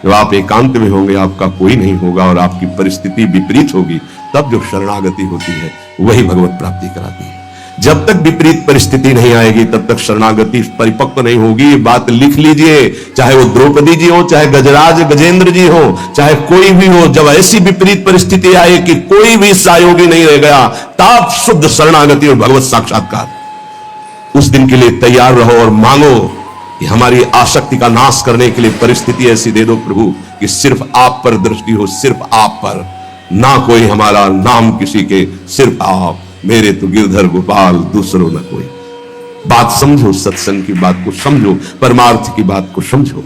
जब आप एकांत में होंगे, आपका कोई नहीं होगा और आपकी परिस्थिति विपरीत होगी, तब जो शरणागति होती है वही भगवत प्राप्ति कराती है। जब तक विपरीत परिस्थिति नहीं आएगी तब तक शरणागति परिपक्व नहीं होगी। बात लिख लीजिए, चाहे वो द्रौपदी जी हो, चाहे गजराज गजेंद्र जी हो, चाहे कोई भी हो, जब ऐसी विपरीत परिस्थिति आए कि कोई भी सहयोगी नहीं रह गया, तब शुद्ध शरणागति और भगवत साक्षात्कार। उस दिन के लिए तैयार रहो और मांगो कि हमारी आसक्ति का नाश करने के लिए परिस्थिति ऐसी दे दो प्रभु कि सिर्फ आप पर दृष्टि हो, सिर्फ आप पर, ना कोई हमारा, नाम किसी के, सिर्फ आप। मेरे तो गिरधर गोपाल, दूसरों न कोई। बात समझो, सत्संग की बात को समझो, परमार्थ की बात को समझो।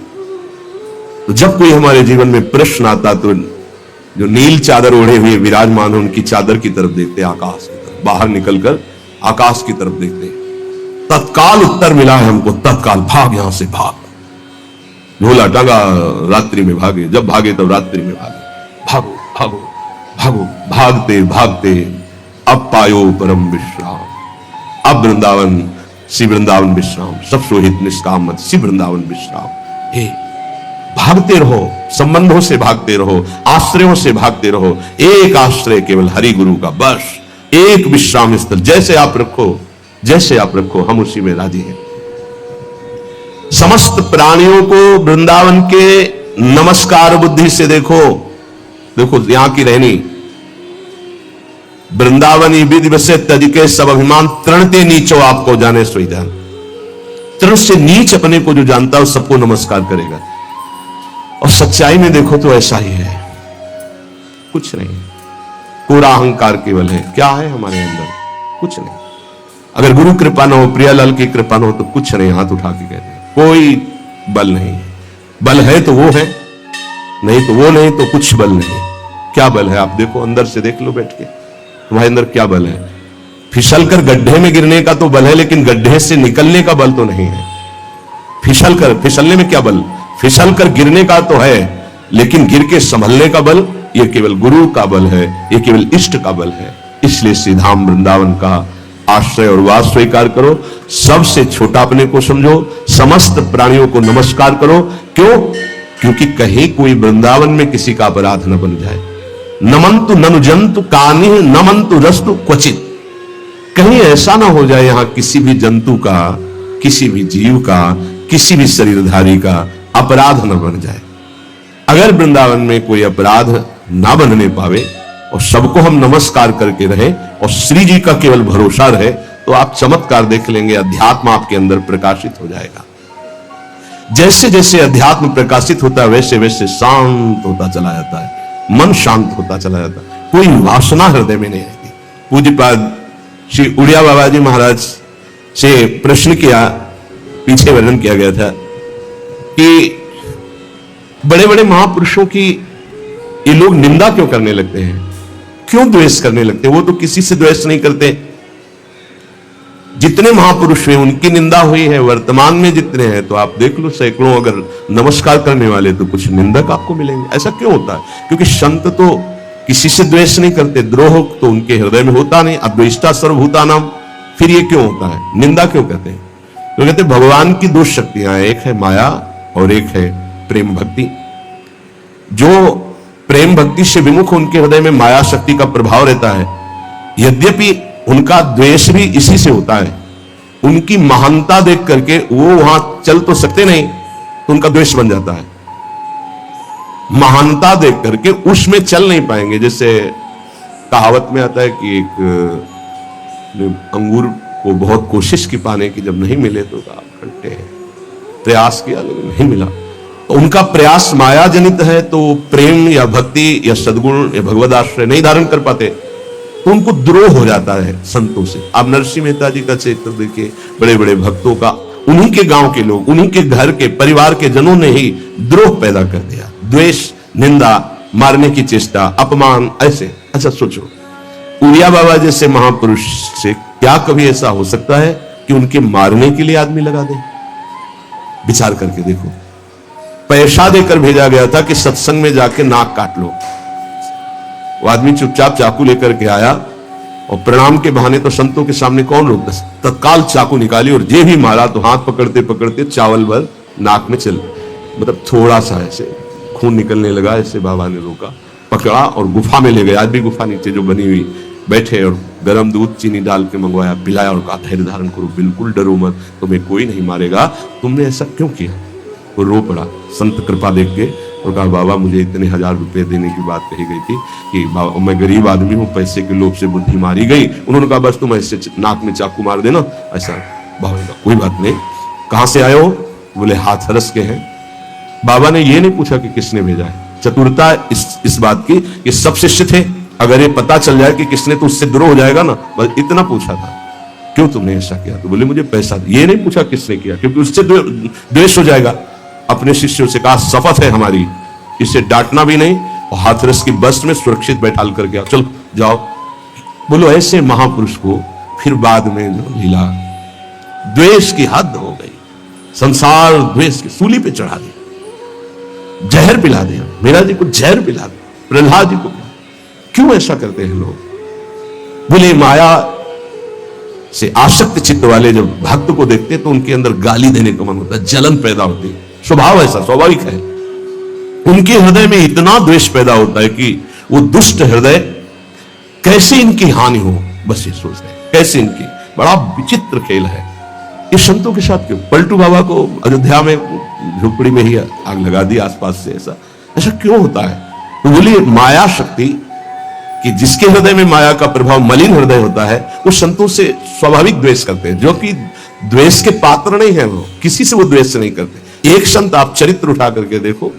तो जब कोई हमारे जीवन में प्रश्न आता तो जो नील चादर ओढ़े हुए विराजमान हो, उनकी चादर की तरफ देखते, आकाश की तरफ, बाहर निकलकर आकाश की तरफ देखते। तत्काल उत्तर मिला है हमको, तत्काल भाग, यहां से भाग। झोला टांगा, रात्रि में भागे, जब भागे तब रात्रि में भागे। भागो भागो भागो, भागते भागते अब पायो परम विश्राम। अब वृंदावन, श्री वृंदावन विश्राम, सब सोहित निष्काम मत, श्री वृंदावन विश्राम। हे भागते रहो, संबंधों से भागते रहो, आश्रयों से भागते रहो। एक आश्रय केवल हरि गुरु का, बस एक विश्राम स्थल। जैसे आप रखो, जैसे आप रखो, हम उसी में राजी हैं। समस्त प्राणियों को वृंदावन के नमस्कार बुद्धि से देखो। देखो यहां की रहनी, वृंदावनी विधि वसे तजिके सब अभिमान, तृणते नीचो आपको जाने सोई जान। तृण से नीच अपने को जो जानता है सबको नमस्कार करेगा। और सच्चाई में देखो तो ऐसा ही है, कुछ नहीं, पूरा अहंकार केवल है। क्या है हमारे अंदर? कुछ नहीं। अगर गुरु कृपा न हो, प्रियालाल की कृपा न हो तो कुछ नहीं। हाथ उठा के कहते हैं कोई बल नहीं है। बल है तो वो है, नहीं तो वो नहीं, तो कुछ बल नहीं। क्या बल है? आप देखो, अंदर से देख लो बैठ के, तुम्हारे अंदर क्या बल है? फिसल कर गड्ढे में गिरने का तो बल है, लेकिन गड्ढे से निकलने का बल तो नहीं है। फिसलने में क्या बल? फिसल कर गिरने का तो है, लेकिन गिर के संभलने का बल, यह केवल गुरु का बल है, यह केवल इष्ट का बल है। इसलिए श्रीधाम वृंदावन का आश्रय और वास स्वीकार करो। सबसे छोटा अपने को समझो, समस्त प्राणियों को नमस्कार करो। क्यों? क्योंकि कहीं कोई वृंदावन में किसी का अपराध न बन जाए। नमंतु ननु जंतु कानि नमंतु रस्तु क्वचित। कहीं ऐसा ना हो जाए यहां किसी भी जंतु का, किसी भी जीव का, किसी भी शरीरधारी का अपराध न बन जाए। अगर वृंदावन में कोई अपराध ना बनने पावे और सबको हम नमस्कार करके रहे और श्री जी का केवल भरोसा रहे, तो आप चमत्कार देख लेंगे। अध्यात्म आपके अंदर प्रकाशित हो जाएगा। जैसे जैसे अध्यात्म प्रकाशित होता है, वैसे वैसे शांत होता चला जाता है, मन शांत होता चला जाता है, कोई वासना हृदय में नहीं रहती। पूज्यपाद श्री उड़िया बाबा जी महाराज से प्रश्न किया, पीछे वर्णन किया गया था कि बड़े बड़े महापुरुषों की ये लोग निंदा क्यों करने लगते हैं, क्यों द्वेष करने लगते हैं? वो तो किसी से द्वेष नहीं करते। जितने महापुरुष हैं उनकी निंदा हुई है, वर्तमान में जितने हैं तो आप देख लो सैकड़ों अगर नमस्कार करने वाले तो कुछ निंदक आपको मिलेंगे। ऐसा क्यों होता है? क्योंकि संत तो किसी से द्वेष नहीं करते, द्रोह तो उनके हृदय में होता नहीं। अद्वेष्टा सर्वभूतानाम, फिर ये क्यों होता है? निंदा क्यों कहते हैं? तो कहते भगवान की दो शक्तियां हैं, एक है माया और एक है प्रेम भक्ति। जो प्रेम भक्ति से विमुख, उनके हृदय में माया शक्ति का प्रभाव रहता है। यद्यपि उनका द्वेष भी इसी से होता है। उनकी महानता देख करके वो वहां चल तो सकते नहीं, तो उनका द्वेष बन जाता है। महानता देख करके उसमें चल नहीं पाएंगे। जैसे कहावत में आता है कि एक अंगूर को बहुत कोशिश की पाने की, जब नहीं मिले तो खट्टे हैं, प्रयास किया लेकिन नहीं मिला। तो उनका प्रयास माया जनित है, तो प्रेम या भक्ति या सद्गुण या भगवद आश्रय नहीं धारण कर पाते, तो उनको द्रोह हो जाता है संतों से। आप नरसिंह मेहता जी का चरित्र देखिए, बड़े बड़े भक्तों का उन्हीं के गांव के लोग, उन्हीं के घर के परिवार के जनों ने ही द्रोह पैदा कर दिया। द्वेष, निंदा, मारने की चेष्टा, अपमान, ऐसे। अच्छा सोचो, उड़िया बाबा जैसे महापुरुष से क्या कभी ऐसा हो सकता है कि उनके मारने के लिए आदमी लगा दे? विचार करके देखो। पैसा देकर भेजा गया था कि सत्संग में जाके नाक काट लो। वो आदमी चुपचाप चाकू लेकर के आया और प्रणाम के बहाने तो संतों के सामने कौन रोकता? तत्काल चाकू निकाली और जे भी मारा तो हाथ पकड़ते पकड़ते चावल भर नाक में चल, मतलब थोड़ा सा ऐसे खून निकलने लगा। ऐसे बाबा ने रोका, पकड़ा और गुफा में ले गए। आज भी गुफा नीचे जो बनी हुई, बैठे और गर्म दूध चीनी डाल के मंगवाया, पिलाया और कहा धैर्य धारण करो, बिल्कुल डरो मत, तुम्हें कोई नहीं मारेगा, तुमने ऐसा क्यों किया? वो रो पड़ा संत कृपा देख के और कहा बाबा मुझे इतने 1000 रुपए देने की बात कही गई थी कि बाबा मैं गरीब आदमी हूँ, पैसे के लोभ से बुद्धि मारी गई। उन्होंने कहा बस तुम ऐसे नाक में चाकू मार देना। ऐसा बाबा ने कहा कोई बात नहीं। कहां से आए हो? बोले हाथरस के हैं। बाबा ने ये नहीं पूछा कि किसने भेजा है। चतुरता इस बात की कि सब शिष्य थे, अगर ये पता चल जाए कि किसने तो उससे द्रोह हो जाएगा ना, बस इतना पूछा था क्यों तुमने ऐसा किया? तो बोले मुझे पैसा। ये नहीं पूछा किसने किया, क्योंकि उससे द्वेष हो जाएगा। अपने शिष्यों से कहा शपथ है हमारी, इसे डांटना भी नहीं और हाथरस की बस में सुरक्षित बैठाल करके आओ, चलो जाओ। बोलो ऐसे महापुरुष को फिर बाद में जो लीला, द्वेष की हद हो गई, संसार द्वेष की सूली पे चढ़ा दिया, जहर पिला दिया। मीरा जी को जहर पिला दिया, प्रहलाद जी को। क्यों ऐसा करते हैं लोग? बोले माया से आसक्त चित्त वाले जब भक्त को देखते तो उनके अंदर गाली देने का मन होता है, जलन पैदा होती है। स्वभाव ऐसा स्वाभाविक है। उनके हृदय में इतना द्वेष पैदा होता है कि वो दुष्ट हृदय कैसे इनकी हानि हो, बस ये सोचते हैं कैसे इनकी। बड़ा विचित्र खेल है ये संतों के साथ। क्यों पलटू बाबा को अयोध्या में झोपड़ी में ही आग लगा दी आसपास से, ऐसा ऐसा क्यों होता है? तो बोलिए माया शक्ति, कि जिसके हृदय में माया का प्रभाव, मलिन हृदय होता है, वो संतों से स्वाभाविक द्वेष करते हैं, जो कि द्वेष के पात्र नहीं है। वो किसी से वो द्वेष नहीं करते। एक संत आप चरित्र उठा करके देखो,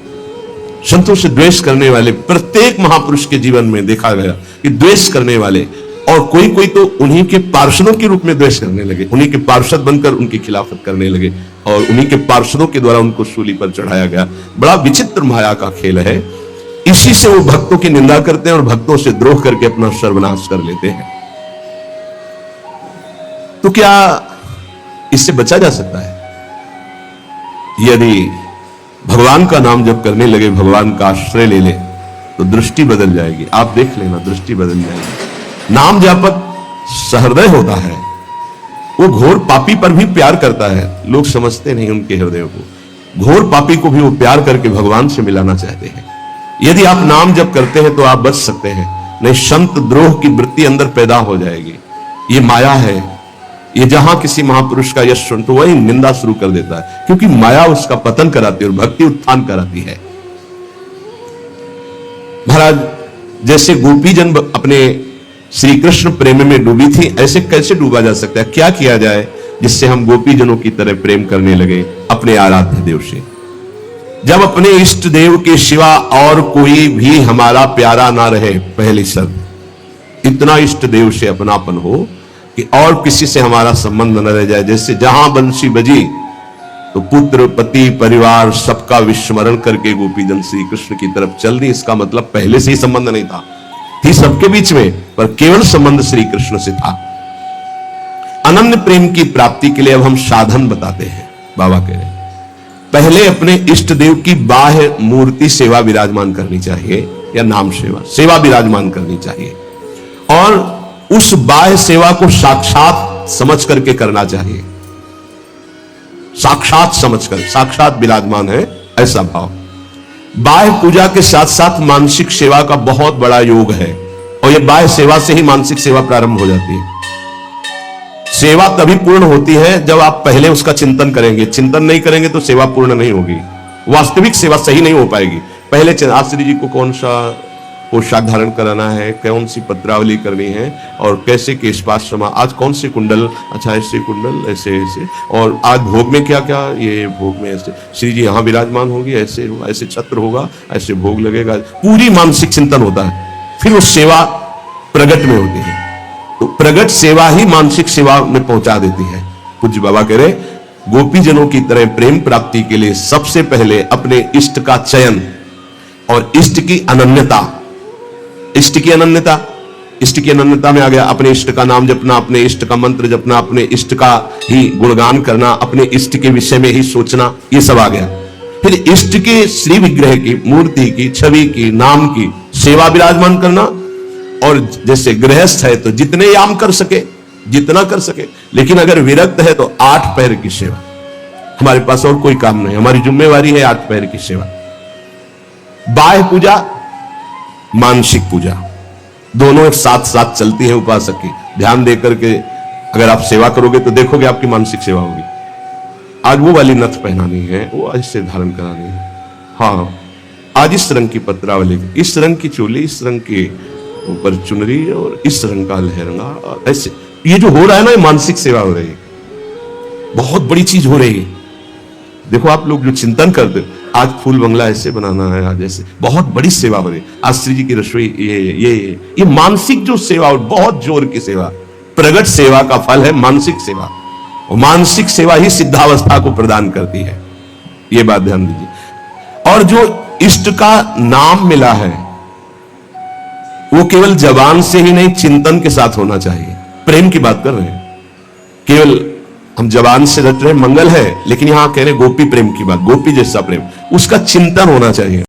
संतों से द्वेष करने वाले प्रत्येक महापुरुष के जीवन में देखा गया कि द्वेष करने वाले, और कोई कोई तो उन्हीं के पार्षदों के रूप में द्वेष करने लगे, उन्हीं के पार्षद बनकर उनकी खिलाफत करने लगे, और उन्हीं के पार्षदों के द्वारा उनको सूली पर चढ़ाया गया। बड़ा विचित्र माया का खेल है। इसी से वो भक्तों की निंदा करते हैं और भक्तों से द्रोह करके अपना सर्वनाश कर लेते हैं। तो क्या इससे बचा जा सकता है? यदि भगवान का नाम जब करने लगे, भगवान का आश्रय ले ले, तो दृष्टि बदल जाएगी। आप देख लेना, दृष्टि बदल जाएगी। नाम जापक सहृदय होता है, वो घोर पापी पर भी प्यार करता है। लोग समझते नहीं उनके हृदय को। घोर पापी को भी वो प्यार करके भगवान से मिलाना चाहते हैं। यदि आप नाम जप करते हैं तो आप बच सकते हैं, नहीं संत द्रोह की वृत्ति अंदर पैदा हो जाएगी। ये माया है। ये जहां किसी महापुरुष का यश सुन तो वही निंदा शुरू कर देता है, क्योंकि माया उसका पतन कराती है और भक्ति उत्थान कराती है। महाराज, जैसे गोपी जन अपने श्री कृष्ण प्रेम में डूबी थी, ऐसे कैसे डूबा जा सकता है? क्या किया जाए जिससे हम गोपी जनों की तरह प्रेम करने लगे अपने आराध्य देव से? जब अपने इष्ट देव के सिवा और कोई भी हमारा प्यारा ना रहे, पहली शर्त, इतना इष्ट देव से अपनापन हो कि और किसी से हमारा संबंध न रह जाए। जैसे जहां बंसी बजी तो पुत्र, पति, परिवार सबका विस्मरण करके गोपीजन श्री कृष्ण की तरफ चल दी। इसका मतलब पहले से ही संबंध नहीं था, थी सबके बीच में, पर केवल संबंध श्री कृष्ण से था। अनन्य प्रेम की प्राप्ति के लिए अब हम साधन बताते हैं। बाबा कह रहे हैं पहले अपने इष्ट देव की बाह्य मूर्ति सेवा विराजमान करनी चाहिए, या नाम सेवा विराजमान करनी चाहिए, और उस बाह्य सेवा को साक्षात समझ करके करना चाहिए। साक्षात समझकर, साक्षात विराजमान है ऐसा भाव। बाह्य पूजा के साथ साथ मानसिक सेवा का बहुत बड़ा योग है, और यह बाह्य सेवा से ही मानसिक सेवा प्रारंभ हो जाती है। सेवा तभी पूर्ण होती है जब आप पहले उसका चिंतन करेंगे। चिंतन नहीं करेंगे तो सेवा पूर्ण नहीं होगी, वास्तविक सेवा सही नहीं हो पाएगी। पहले आश्री जी को कौन सा पोशाक धारण कराना है, कौन सी पत्रावली करनी है, और कैसे केशपाश समा, आज कौन से कुंडल, अच्छा ऐसे कुंडल, ऐसे ऐसे, और आज भोग में क्या क्या, ये भोग में ऐसे श्री जी यहाँ विराजमान होगी, ऐसे होगा, ऐसे छत्र होगा, ऐसे भोग लगेगा। पूरी मानसिक चिंतन होता है, फिर वो सेवा प्रगट में होती है। तो प्रगट सेवा ही मानसिक सेवा में पहुंचा देती है। पूज्य बाबा कह रहे गोपी जनों की तरह प्रेम प्राप्ति के लिए सबसे पहले अपने इष्ट का चयन और इष्ट की अनन्यता। इष्ट की अनन्यता, इष्ट की अनन्यता में आ गया अपने इष्ट का नाम जपना, अपने इष्ट का मंत्र जपना, अपने इष्ट का ही गुणगान करना, अपने इष्ट के विषय में ही सोचना, ये सब आ गया। फिर इष्ट के श्री विग्रह की, मूर्ति की, छवि की, नाम की सेवा विराजमान करना। और जैसे गृहस्थ है तो जितने याम कर सके, जितना कर सके, लेकिन अगर विरक्त है तो 8 पैर की सेवा। हमारे पास और कोई काम नहीं, हमारी जिम्मेवारी है 8 पैर की सेवा। बाह्य पूजा, मानसिक पूजा, दोनों एक साथ साथ चलती है उपासक की। ध्यान देकर के अगर आप सेवा करोगे तो देखोगे आपकी मानसिक सेवा होगी। आज वो वाली नथ पहनानी है, वो ऐसे धारण करानी है, हाँ आज इस रंग की पत्रावली, इस रंग की चोली, इस रंग के ऊपर चुनरी, और इस रंग का लहंगा, ऐसे ये जो हो रहा है ना, ये मानसिक सेवा हो रही है। बहुत बड़ी चीज हो रही है। देखो आप लोग जो चिंतन करते हो, आज फूल बंगला ऐसे बनाना है, आज ऐसे, बहुत बड़ी सेवा हो रही है। आज श्री जी की रसोई, ये मानसिक जो सेवा, और बहुत जोर की सेवा, प्रगट सेवा का फल है मानसिक सेवा, और मानसिक सेवा ही सिद्धावस्था को प्रदान करती है। ये बात ध्यान दीजिए। और जो इष्ट का नाम मिला है वो केवल जबान से ही नहीं, चिंतन के साथ होना चाहिए। प्रेम की बात कर रहे हैं, केवल हम जबान से रट रहे मंगल है, लेकिन यहां कह रहे गोपी प्रेम की बात, गोपी जैसा प्रेम, उसका चिंतन होना चाहिए।